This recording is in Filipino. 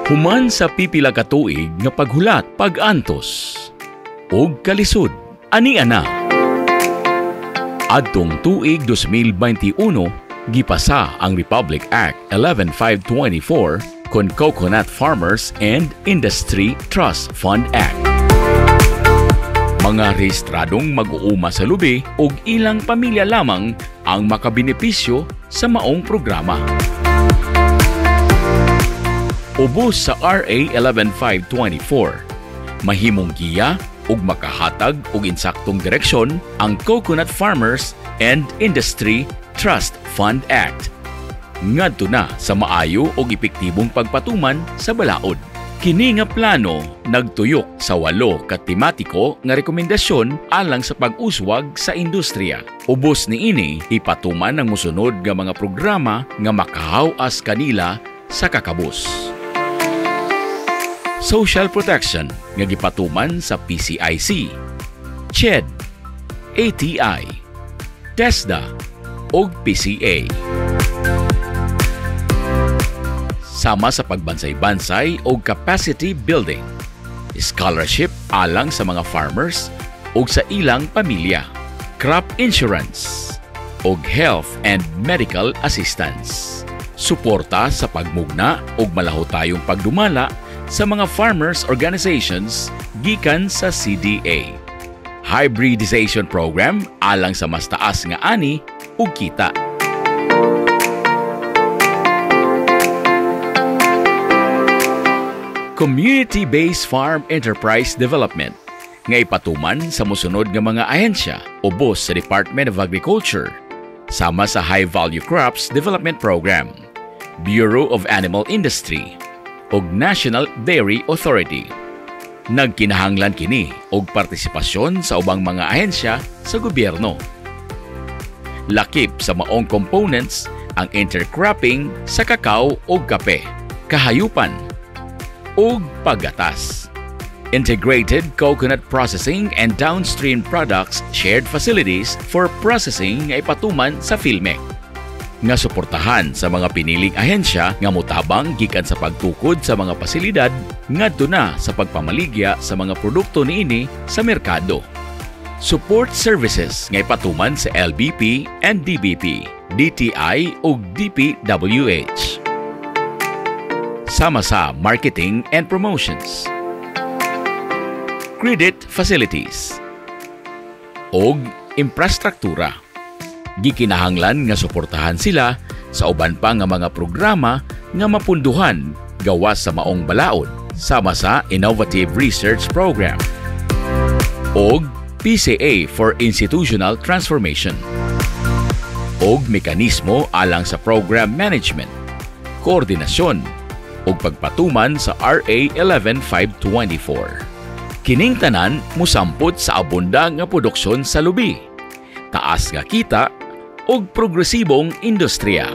Human sa pipila ka tuig nga paghulat, pag-antos ug kalisod, ani ana. Adtong tuig 2021 gipasa ang Republic Act 11524 kon Coconut Farmers and Industry Trust Fund Act. Mga rehistradong mag-uuma sa lubi ug ilang pamilya lamang ang makabenepisyo sa maong programa. Ubos sa RA 11524, mahimong giya ug makahatag og insaktong direksyon ang Coconut Farmers and Industry Trust Fund Act. Ngadto na sa maayo ug epektibong pagpatuman sa balaod. Kini nga plano nagtuyok sa 8 ka tematiko nga rekomendasyon alang sa pag-uswag sa industriya. Ubos niini ipatuman ang mosunod nga mga programa nga makahaw-as kanila sa kakabus. Social protection nga gipatuman sa PCIC, CHED, ATI, TESDA ug PCA. Sama sa pagbansay-bansay o capacity building, scholarship alang sa mga farmers o sa ilang pamilya, crop insurance o health and medical assistance. Suporta sa pagmugna o malaho tayong pagdumala sa mga farmers organizations gikan sa CDA. Hybridization program alang sa mas taas nga ani ug kita. Community-based farm enterprise development nga ipatuman sa mosunod nga mga ahensya ubos sa Department of Agriculture sama sa High Value Crops Development Program, Bureau of Animal Industry ug National Dairy Authority. Nagkinahanglan kini og partisipasyon sa ubang mga ahensya sa gobyerno. Lakip sa maong components ang intercropping sa kakao ug kape, kahayupan ug paggatas. Integrated Coconut Processing and Downstream Products Shared Facilities for Processing nga ipatuman sa PhilMec. Nga suportahan sa mga piniling ahensya nga motabang gikan sa pagtukod sa mga pasilidad ngadto na sa pagpamaligya sa mga produkto niini sa merkado. Support services nga ipatuman sa LBP and DBP, DTI ug DPWH. Sama sa marketing and promotions, credit facilities ug infrastruktura. Gikinahanglan nga suportahan sila sa uban pa nga mga programa nga mapunduhan gawas sa maong balaod sama sa Innovative Research Program ug PCA for Institutional Transformation ug mekanismo alang sa program management, koordinasyon ug pagpatuman sa RA 11524. Kining tanan mosampot sa abunda nga produksyon sa lubi, taas nga kita ug progresibong industriya.